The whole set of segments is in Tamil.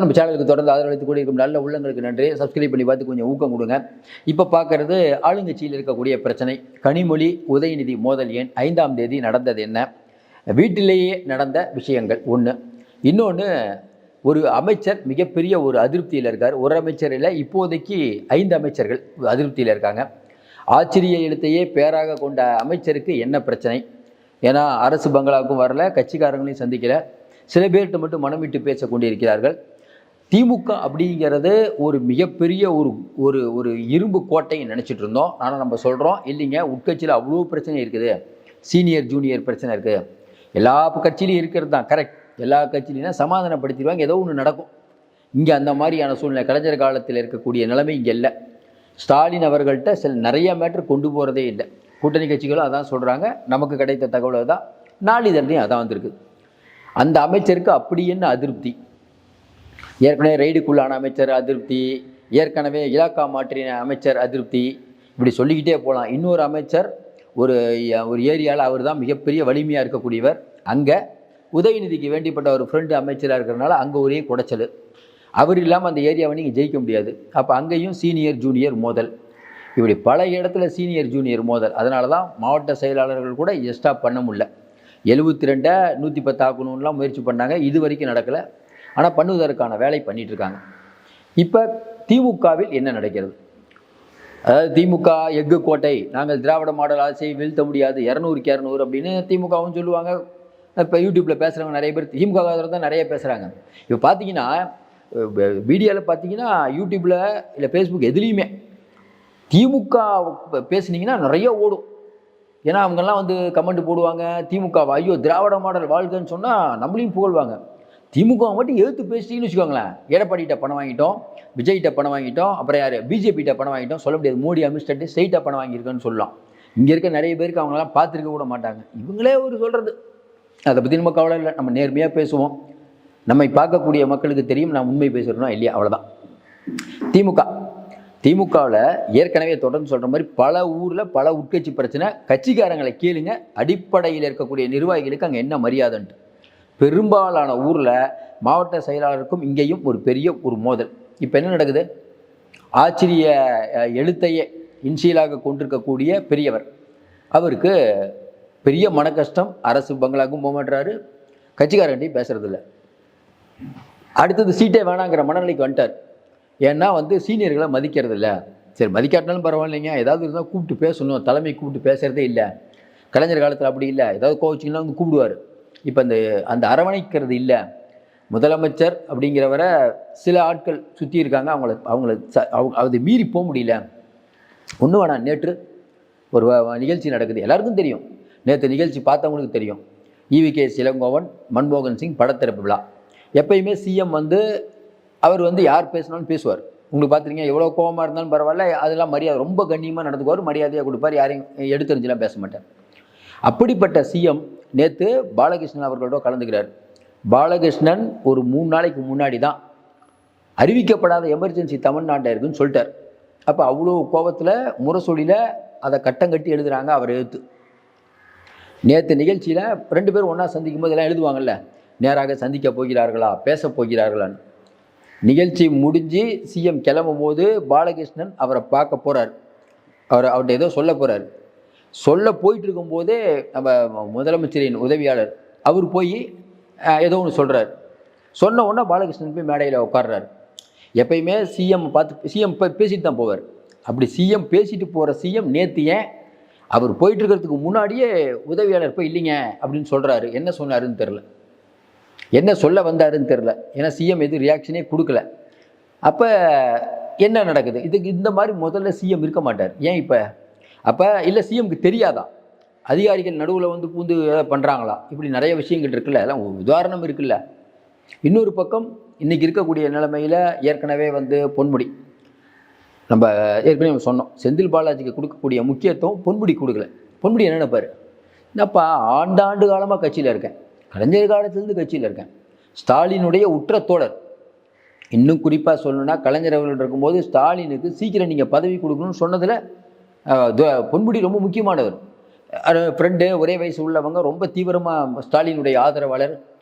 நம்ம சேனலுக்கு தொடர்ந்து ஆதரவளித்து கூட இருக்கும் நல்ல உள்ளங்களுக்கு நன்றி. சப்ஸ்கிரைப் பண்ணி பார்த்து கொஞ்சம் ஊக்கம் கொடுங்க. இப்போ பார்க்கறது ஆளுங்கட்சியில் இருக்கக்கூடிய பிரச்சனை. கனிமொழி உதயநிதி மோதல் ஏன் 5ஆம் தேதி நடந்தது என்ன, வீட்டிலேயே நடந்த விஷயங்கள் ஒன்று. இன்னொன்று, ஒரு அமைச்சர் மிகப்பெரிய ஒரு அதிருப்தியில் இருக்கார். ஒரு அமைச்சர் இல்லை, இப்போதைக்கு 5 அமைச்சர்கள் அதிருப்தியில் இருக்காங்க. ஆச்சரிய எழுத்தையே பேராக கொண்ட அமைச்சருக்கு என்ன பிரச்சனை? ஏன்னா அரசு பங்களாவுக்கும் வரல, கட்சிக்காரங்களையும் சந்திக்கல, சில பேர்கிட்ட மட்டும் மனம் விட்டு பேச கொண்டிருக்கிறார்கள். திமுக அப்படிங்கிறது ஒரு மிகப்பெரிய ஒரு ஒரு ஒரு இரும்பு கோட்டைன்னு நினச்சிட்டு இருந்தோம். ஆனால் நம்ம சொல்கிறோம் இல்லைங்க, உட்கட்சியில் அவ்வளோ பிரச்சனை இருக்குது, சீனியர் ஜூனியர் பிரச்சனை இருக்குது. எல்லா கட்சியிலையும் இருக்கிறது தான் கரெக்ட். எல்லா கட்சியிலையும் சமாதானப்படுத்திடுவாங்க, ஏதோ ஒன்று நடக்கும். இங்கே அந்த மாதிரியான சூழ்நிலை கலைஞர் காலத்தில் இருக்கக்கூடிய நிலைமை இங்கே இல்லை. ஸ்டாலின் அவர்கள்ட்ட நிறைய மேட்ரு கொண்டு போகிறதே இல்லை. கூட்டணி கட்சிகளும் அதான் சொல்கிறாங்க. நமக்கு கிடைத்த தகவல் தான், நாளிதழ்லையும் அதான் வந்திருக்கு. அந்த அமைச்சருக்கு அப்படி என்ன அதிருப்தி? ஏற்கனவே ரெய்டுக்குள்ளான அமைச்சர் அதிருப்தி, ஏற்கனவே இலாக்கா மாற்றின அமைச்சர் அதிருப்தி, இப்படி சொல்லிக்கிட்டே போகலாம். இன்னொரு அமைச்சர் ஒரு ஏரியாவில் அவர் தான் மிகப்பெரிய வலிமையாக இருக்கக்கூடியவர். அங்கே உதயநிதிக்கு வேண்டிப்பட்ட ஒரு ஃப்ரெண்டு அமைச்சராக இருக்கிறனால அங்கே ஒரே குடைச்சல். அவர் இல்லாமல் அந்த ஏரியாவை நீங்கள் ஜெயிக்க முடியாது. அப்போ அங்கேயும் சீனியர் ஜூனியர் மோதல். இப்படி பல இடத்துல சீனியர் ஜூனியர் மோதல். அதனால தான் மாவட்ட செயலாளர்கள் கூட எக்ஸ்ட்ரா பண்ண முடியல. 72 110 ஆக்கணும்லாம் முயற்சி பண்ணாங்க, இது வரைக்கும் நடக்கலை. ஆனால் பண்ணுவதற்கான வேலை பண்ணிட்டு இருக்காங்க. இப்போ திமுகவில் என்ன நடக்கிறது? அதாவது திமுக எஃகு கோட்டை, நாங்கள் திராவிட மாடல் ஆட்சியை வீழ்த்த முடியாது, 200க்கு 200 அப்படின்னு திமுகவும் சொல்லுவாங்க. இப்போ யூடியூப்பில் பேசுகிறவங்க நிறைய பேர் திமுக தான் நிறைய பேசுகிறாங்க. இப்போ பார்த்தீங்கன்னா வீடியோவில் பார்த்தீங்கன்னா யூடியூப்பில் இல்லை ஃபேஸ்புக் எதுலேயுமே திமுக பேசுனீங்கன்னா நிறைய ஓடும். ஏன்னா அவங்கெல்லாம் வந்து கமெண்ட் போடுவாங்க, திமுக ஐயோ திராவிட மாடல் வாழ்க்கைன்னு சொன்னால் நம்மளையும் புகழ்வாங்க. திமுக மட்டும் எழுத்து பேசிட்டீங்கன்னு வச்சுக்கோங்களேன், எடப்பாடிகிட்ட பணம் வாங்கிட்டோம், விஜய்கிட்ட பணம் வாங்கிட்டோம், அப்புறம் யார் பிஜேபிகிட்ட பணம் வாங்கிட்டோம் சொல்ல முடியாது. மோடி அமித்ஷாட்டு ஸ்ட்ரெயிட்டாக பணம் வாங்கியிருக்கேன்னு சொல்லலாம். இங்கே இருக்க நிறைய பேருக்கு அவங்களாம் பார்த்துருக்க கூட மாட்டாங்க. இவங்களே ஒரு சொல்கிறது, அதை பற்றி நம்ம கவலை இல்லை. நம்ம நேர்மையாக பேசுவோம், நம்மை பார்க்கக்கூடிய மக்களுக்கு தெரியும் நான் உண்மை பேசுகிறோன்னா இல்லையா, அவ்வளோதான். திமுகவில் ஏற்கனவே தொடர்ந்து சொல்கிற மாதிரி பல ஊரில் பல உட்கட்சி பிரச்சனை. கட்சிக்காரங்களை கேளுங்க, அடிப்படையில் இருக்கக்கூடிய நிர்வாகிகளுக்கு அங்கே என்ன மரியாதைன்ட்டு. பெரும்பாலான ஊரில் மாவட்ட செயலாளருக்கும் இங்கேயும் ஒரு பெரிய ஒரு மோதல். இப்போ என்ன நடக்குது? ஆச்சரிய எழுத்தையே இன்சியலாக கொண்டிருக்கக்கூடிய பெரியவர், அவருக்கு பெரிய மன கஷ்டம். அரசு பங்களாவுக்கும் போக மாட்டுறாரு, கட்சிக்காரன்ட்டையும் பேசுறதில்ல. அடுத்தது சீட்டே வேணாங்கிற மனநிலைக்கு வந்துட்டார். ஏன்னா வந்து சீனியர்களை மதிக்கிறது இல்லை. சரி, மதிக்காட்டினாலும் பரவாயில்லைங்க, ஏதாவது இருந்தால் கூப்பிட்டு பேசணும், தலைமை கூப்பிட்டு பேசுகிறதே இல்லை. கலைஞர் காலத்தில் அப்படி இல்லை, ஏதாவது கோச்சிங்கன்னா வந்து கூப்பிடுவார். இப்போ அந்த அரவணைக்கிறது இல்லை. முதலமைச்சர் அப்படிங்கிறவரை சில ஆட்கள் சுற்றி இருக்காங்க, அதை மீறி போக முடியல. ஒன்றும் வேணாம், நேற்று ஒரு நிகழ்ச்சி நடக்குது, எல்லாருக்கும் தெரியும். நேற்று நிகழ்ச்சி பார்த்தவங்களுக்கு தெரியும். ஈவிகே இளங்கோவன் மன்மோகன் சிங் படத்திறப்பு விழா. எப்பயுமே சிஎம் வந்து அவர் வந்து யார் பேசினாலும் பேசுவார். உங்களுக்கு பார்த்துருங்க, எவ்வளோ கோபமாக இருந்தாலும் பரவாயில்ல, அதெல்லாம் மரியாதை, ரொம்ப கண்ணியமாக நடந்துக்குவார், மரியாதையாக கொடுப்பார், யாரையும் எடுத்தறிஞ்செல்லாம் பேச மாட்டார். அப்படிப்பட்ட சிஎம் நேற்று பாலகிருஷ்ணன் அவர்களோட கலந்துக்கிறார். பாலகிருஷ்ணன் ஒரு 3 நாளைக்கு முன்னாடி தான் அறிவிக்கப்படாத எமர்ஜென்சி தமிழ்நாட்டில் இருக்குன்னு சொல்லிட்டார். அப்போ அவ்வளோ கோபத்தில் முரசொலியில் அதை கட்டம் கட்டி எழுதுகிறாங்க அவர் எழுத்து. நேற்று நிகழ்ச்சியில் 2 பேரும் ஒன்றா சந்திக்கும் போது எல்லாம் எழுதுவாங்கல்ல, நேராக சந்திக்க போகிறார்களா, பேச போகிறார்களான்னு. நிகழ்ச்சி முடிஞ்சு சிஎம் கிளம்பும் போது பாலகிருஷ்ணன் அவரை பார்க்க போகிறார். அவர்கிட்ட ஏதோ சொல்ல போகிறார். சொல்ல போயிட்டு இருக்கும்போதே நம்ம முதலமைச்சரின் உதவியாளர் அவர் போய் ஏதோ ஒன்று சொல்கிறார். சொன்ன உடனே பாலகிருஷ்ணன் போய் மேடையில் உட்கார்றாரு. எப்பயுமே சிஎம் பார்த்து சிஎம் பேசிட்டு தான் போவார். அப்படி சிஎம் பேசிட்டு போகிற சிஎம் நேற்று ஏன் அவர் போயிட்டு இருக்கிறதுக்கு முன்னாடியே உதவியாளர் போய் இல்லைங்க அப்படின்னு சொல்கிறாரு. என்ன சொன்னாருன்னு தெரில, என்ன சொல்ல வந்தாருன்னு தெரில. ஏன்னா சிஎம் எதுவும் ரியாக்ஷனே கொடுக்கல. அப்போ என்ன நடக்குது? இதுக்கு இந்த மாதிரி முதல்ல சிஎம் இருக்க மாட்டார். ஏன் இப்போ? அப்போ இல்லை சிஎம்க்கு தெரியாதா அதிகாரிகள் நடுவில் வந்து பூந்து பண்ணுறாங்களா? இப்படி நிறைய விஷயங்கள் இருக்குல்ல, எல்லாம் உதாரணம் இருக்குல்ல. இன்னொரு பக்கம் இன்றைக்கி இருக்கக்கூடிய நிலைமையில் ஏற்கனவே வந்து பொன்முடி, நம்ம ஏற்கனவே சொன்னோம், செந்தில் பாலாஜிக்கு கொடுக்கக்கூடிய முக்கியத்துவம் பொன்முடி கொடுக்கல. பொன்முடி என்ன நினைப்பார்? என்னப்பா ஆண்டாண்டு காலமாக கட்சியில் இருக்கேன், கலைஞர் காலத்திலேருந்து கட்சியில் இருக்கேன், ஸ்டாலினுடைய உற்ற தோழர். இன்னும் குறிப்பாக சொல்லணுன்னா கலைஞர் அவர்கள் இருக்கும்போது ஸ்டாலினுக்கு சீக்கிரம் நீங்கள் பதவி கொடுக்கணும்னு சொன்னதில் பொன்முடி ரொம்ப முக்கியமானவர். ஃப்ரெண்டு, ஒரே வயசு உள்ளவங்க, ரொம்ப தீவிரமாக ஸ்டாலினுடைய ஆதரவாளர்.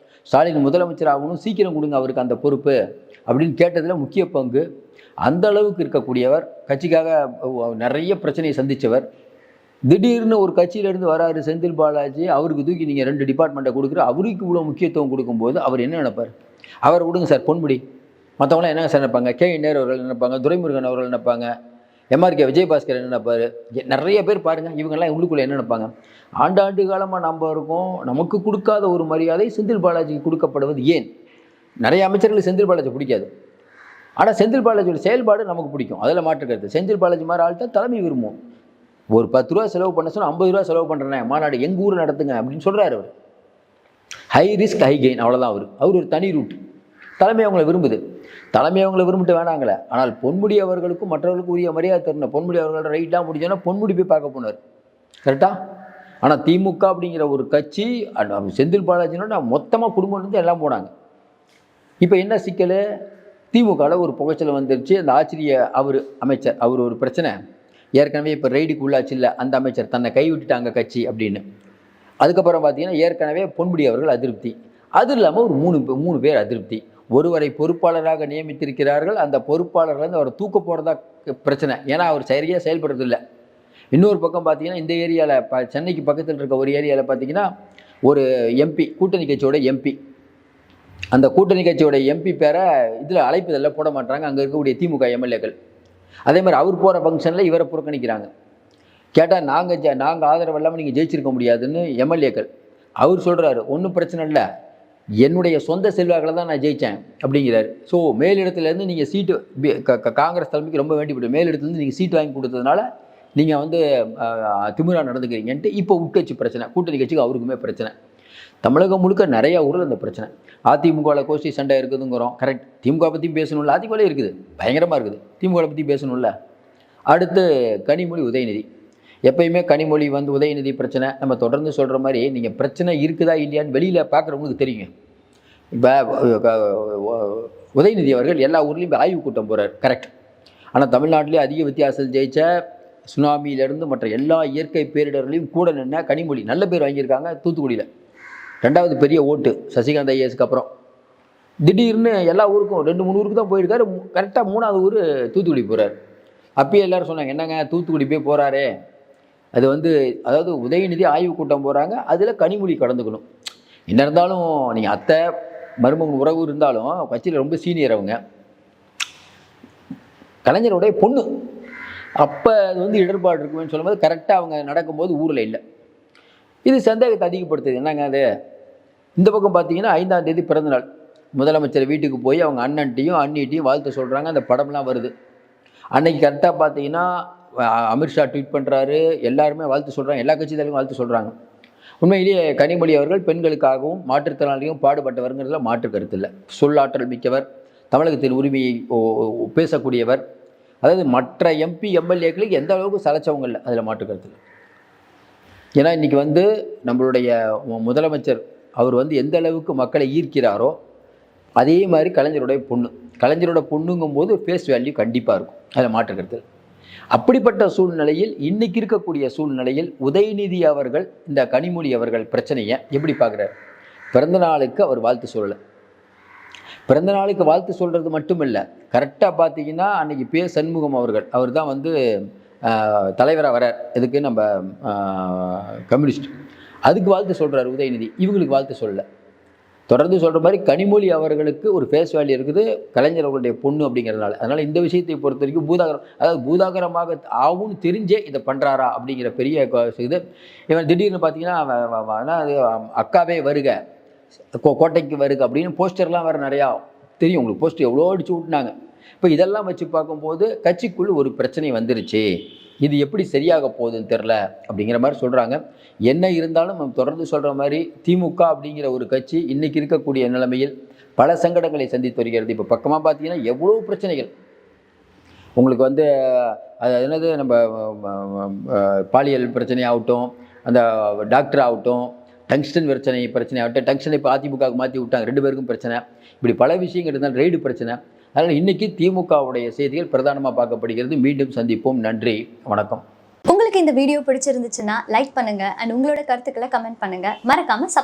ஸ்டாலின் முதலமைச்சர் ஆகணும், சீக்கிரம் கொடுங்க அவருக்கு அந்த பொறுப்பு, அப்படின்னு கேட்டதில் முக்கிய பங்கு. அந்த அளவுக்கு இருக்கக்கூடியவர், கட்சிக்காக நிறைய பிரச்சனையை சந்தித்தவர். திடீர்னு ஒரு கட்சியிலேருந்து வராரு செந்தில் பாலாஜி, அவருக்கு தூக்கி நீங்கள் 2 டிபார்ட்மெண்ட்டை கொடுக்குற, அவருக்கு இவ்வளோ முக்கியத்துவம் கொடுக்கும்போது அவர் என்ன நினைப்பார்? அவர் விடுங்க சார், பொன்முடி, மற்றவங்களாம் என்ன சார் நினைப்பாங்க? கே நேரு அவர்கள் நினைப்பாங்க, துரைமுருகன் அவர்கள் நினைப்பாங்க, எம்ஆர்கே விஜயபாஸ்கர் என்ன நினைப்பார்? நிறைய பேர் பாருங்கள், இவங்கெல்லாம் உள்ளுக்குள்ளே என்ன நினைப்பாங்க? ஆண்டாண்டு காலமாக நம்ம இருக்கோம், நமக்கு கொடுக்காத ஒரு மரியாதை செந்தில் பாலாஜிக்கு கொடுக்கப்படுவது ஏன்? நிறைய அமைச்சர்களுக்கு செந்தில் பாலாஜி பிடிக்காது, ஆனால் செந்தில் பாலாஜியோட செயல்பாடு நமக்கு பிடிக்கும், அதில் மாற்று கருத்து. செந்தில் பாலாஜி மாதிரி ஆள்கிட்ட தலைமை விரும்பும். ஒரு 10 ரூபா செலவு பண்ண சொன்னால் 50 ரூபா செலவு பண்ணுறேன், மாநாடு எங்கள் ஊரில் நடத்துங்க அப்படின்னு சொல்கிறார் அவர். ஹை ரிஸ்க் ஹை கெயின், அவ்வளோதான். அவர் ஒரு தனி ரூட். தலைமை அவங்களை விரும்புது, தலைமை அவங்களை விரும்பிட்டு வேணாங்களே. ஆனால் பொன்முடி அவர்களுக்கும் மற்றவர்களுக்கும் உரிய மரியாதை தரணும். பொன்முடி அவர்களோட ரைட்டாக முடிஞ்சோன்னா பொன்முடி போய் பார்க்க போனார், கரெக்டாக. ஆனால் திமுக அப்படிங்கிற ஒரு கட்சி, செந்தில் பாலாஜினோட மொத்தமாக குடும்பம் எல்லாம் போனாங்க. இப்போ என்ன சிக்கல்? திமுகவில் ஒரு புகைச்சல் வந்துருச்சு. அந்த ஆச்சரிய அமைச்சர் அவர் ஒரு பிரச்சனை. ஏற்கனவே இப்போ ரைடுக்கு உள்ளாச்சு இல்லை, அந்த அமைச்சர் தன்னை கைவிட்டுட்டாங்க கட்சி அப்படின்னு. அதுக்கப்புறம் பார்த்தீங்கன்னா ஏற்கனவே பொன்முடி அவர்கள் அதிருப்தி. அது இல்லாமல் ஒரு 3 பேர் அதிருப்தி. ஒருவரை பொறுப்பாளராக நியமித்திருக்கிறார்கள், அந்த பொறுப்பாளர்லேருந்து அவரை தூக்க போகிறதா பிரச்சனை, ஏன்னா அவர் சரியாக செயல்படுறது இல்லை. இன்னொரு பக்கம் பார்த்தீங்கன்னா இந்த ஏரியாவில் சென்னைக்கு பக்கத்தில் இருக்க ஒரு ஏரியாவில் பார்த்தீங்கன்னா ஒரு எம்பி, கூட்டணி கட்சியோட எம்பி, அந்த கூட்டணி கட்சியோட எம்பி பேரை இதில் அழைப்பதில் போட மாட்டாங்க அங்கே இருக்கக்கூடிய திமுக எம்எல்ஏக்கள். அதே மாதிரி அவர் போகிற ஃபங்க்ஷனில் இவரை புறக்கணிக்கிறாங்க. கேட்டால் நாங்கள் ஆதரவு இல்லாமல் நீங்கள் ஜெயிச்சிருக்க முடியாதுன்னு எம்எல்ஏக்கள். அவர் சொல்கிறாரு, ஒன்றும் பிரச்சனை இல்லை, என்னுடைய சொந்த செல்வாக்களை தான் நான் ஜெயித்தேன் அப்படிங்கிறார். ஸோ மேலிடத்துலேருந்து நீங்கள் சீட்டு காங்கிரஸ் தலைமைக்கு ரொம்ப வேண்டிப்பட்டு மேலிடத்துலேருந்து நீங்கள் சீட்டு வாங்கி கொடுத்ததுனால நீங்கள் வந்து திமுறா நடந்துக்கிறீங்கன்ட்டு இப்போ உட்கட்சி பிரச்சனை, கூட்டணி கட்சிக்கு அவருக்குமே பிரச்சனை. தமிழகம் முழுக்க நிறையா ஊரில் இந்த பிரச்சனை. அதிமுகவில் கோஷ்டி சண்டை இருக்குதுங்கிறோம், கரெக்ட். திமுக பற்றி பேசணும்ல, அதிமுகவே இருக்குது, பயங்கரமாக இருக்குது. திமுக பற்றி பேசணும்ல. அடுத்து கனிமொழி உதயநிதி. எப்பயுமே கனிமொழி வந்து உதயநிதி பிரச்சனை நம்ம தொடர்ந்து சொல்கிற மாதிரி, நீங்கள் பிரச்சனை இருக்குதா இல்லையான்னு வெளியில் பார்க்குறவங்களுக்கு தெரியுங்க. இப்போ உதயநிதி அவர்கள் எல்லா ஊர்லேயும் ஆய்வு கூட்டம் போகிறார், கரெக்ட். ஆனால் தமிழ்நாட்டிலே அதிக வித்தியாசத்தில் ஜெயித்த சுனாமியிலேருந்து மற்ற எல்லா இயற்கை பேரிடர்களையும் கூட நின்று கனிமொழி நல்ல பேர் வாங்கியிருக்காங்க தூத்துக்குடியில். 2வது பெரிய ஓட்டு சசிகாந்த் ஐஏஎஸ்க்கு அப்புறம். திடீர்னு எல்லா ஊருக்கும் 2-3 ஊருக்கு தான் போயிருக்காரு, கரெக்டாக 3வது ஊர் தூத்துக்குடி போகிறார். அப்பயே எல்லோரும் சொன்னாங்க, என்னங்க தூத்துக்குடி போய் போகிறாரே, அது வந்து அதாவது உதயநிதி ஆய்வு கூட்டம் போகிறாங்க, அதில் கனிமொழி கலந்துக்கணும். என்ன இருந்தாலும் நீங்கள் அத்தை மருமகன் உறவு இருந்தாலும் கட்சியில் ரொம்ப சீனியர் அவங்க, கலைஞருடைய பொண்ணு. அப்போ அது வந்து இடர்பாடு இருக்குன்னு சொல்லும்போது கரெக்டாக அவங்க நடக்கும்போது ஊரில் இல்லை. இது சந்தேகத்தை அதிகப்படுத்துது. என்னங்க அது? இந்த பக்கம் பார்த்தீங்கன்னா 5ஆம் தேதி பிறந்தநாள், முதலமைச்சர் வீட்டுக்கு போய் அவங்க அண்ணன்ட்டையும் அண்ணிட்டையும் வாழ்த்து சொல்கிறாங்க. அந்த படம்லாம் வருது. அன்னைக்கு கரெக்டாக பார்த்தீங்கன்னா அமித்ஷா ட்வீட் பண்ணுறாரு, எல்லாருமே வாழ்த்து சொல்கிறாங்க, எல்லா கட்சி தலைவரும் வாழ்த்து சொல்கிறாங்க. உண்மையிலேயே கனிமொழி அவர்கள் பெண்களுக்காகவும் மாற்றுத்திறனாளியும் பாடுபட்டவருங்கிறதுல மாற்று கருத்து இல்லை. சொல்லாற்றல் மிக்கவர், தமிழகத்தின் உரிமையை பேசக்கூடியவர். அதாவது மற்ற எம்பி எம்எல்ஏக்களுக்கு எந்த அளவுக்கு சலைச்சவங்க இல்லை, அதில் மாற்று கருத்து இல்லை. ஏன்னா இன்றைக்கி வந்து நம்மளுடைய முதலமைச்சர் அவர் வந்து எந்த அளவுக்கு மக்களை ஈர்க்கிறாரோ அதே மாதிரி கலைஞரோட பொண்ணுங்கும்போது ஃபேஸ் வேல்யூ கண்டிப்பாக இருக்கும், அதில் மாற்றுக்கிறது. அப்படிப்பட்ட சூழ்நிலையில் இன்றைக்கி இருக்கக்கூடிய சூழ்நிலையில் உதயநிதி அவர்கள் இந்த கனிமொழி அவர்கள் பிரச்சனையை எப்படி பார்க்குறாரு? பிறந்த நாளுக்கு அவர் வாழ்த்து சொல்லலை. பிறந்த நாளுக்கு வாழ்த்து சொல்கிறது மட்டும் இல்லை, கரெக்டாக பார்த்தீங்கன்னா அன்றைக்கி சண்முகம் அவர் தான் வந்து தலைவராக வரார், இதுக்கு நம்ம கம்யூனிஸ்ட், அதுக்கு வாழ்த்து சொல்கிறார் உதயநிதி, இவங்களுக்கு வாழ்த்து சொல்லலை. தொடர்ந்து சொல்கிற மாதிரி கனிமொழி அவர்களுக்கு ஒரு ஃபேஸ் வேல்யூ இருக்குது, கலைஞர் அவர்களுடைய பொண்ணு அப்படிங்கிறதுனால. அதனால் இந்த விஷயத்தை பொறுத்த வரைக்கும் பூதாகரமாக ஆகும்னு தெரிஞ்சே இதை பண்ணுறாரா அப்படிங்கிற பெரிய இது. இவன் திடீர்னு பார்த்தீங்கன்னா அது அக்காவே வருக, கோட்டைக்கு வருக அப்படின்னு போஸ்டர்லாம் வேறு நிறையா தெரியும் உங்களுக்கு, போஸ்டர் எவ்வளோ அடிச்சு விட்டுனாங்க. இப்போ இதெல்லாம் வச்சு பார்க்கும்போது கட்சிக்குள் ஒரு பிரச்சனை வந்துருச்சு, இது எப்படி சரியாக போகுதுன்னு தெரில அப்படிங்கிற மாதிரி சொல்கிறாங்க. என்ன இருந்தாலும் நம்ம தொடர்ந்து சொல்கிற மாதிரி திமுக அப்படிங்கிற ஒரு கட்சி இன்றைக்கி இருக்கக்கூடிய நிலைமையில் பல சங்கடங்களை சந்தித்து வருகிறது. இப்போ பக்கமாக பார்த்தீங்கன்னா எவ்வளோ பிரச்சனைகள் உங்களுக்கு வந்து அது என்னது, நம்ம பாலியல் பிரச்சனை ஆகட்டும், அந்த டாக்டர் ஆகட்டும், டங்ஸ்டன் பிரச்சனை ஆகட்டும், டங்ஸ்டன் இப்போ அதிமுகவுக்கு மாற்றி விட்டாங்க, 2 பேருக்கும் பிரச்சனை. இப்படி பல விஷயங்கள் இருந்தாலும் ரெய்டு பிரச்சனை. அதனால் இன்றைக்கி திமுகவுடைய செய்திகள் பிரதானமாக பார்க்கப்படுகிறது. மீண்டும் சந்திப்போம். நன்றி, வணக்கம். உங்களுக்கு இந்த வீடியோ பிடிச்சிருந்துச்சுன்னா லைக் பண்ணுங்க அண்ட் உங்களோட கருத்துக்களை கமெண்ட் பண்ணுங்க. மறக்காம சப்ஸ்கிரைப்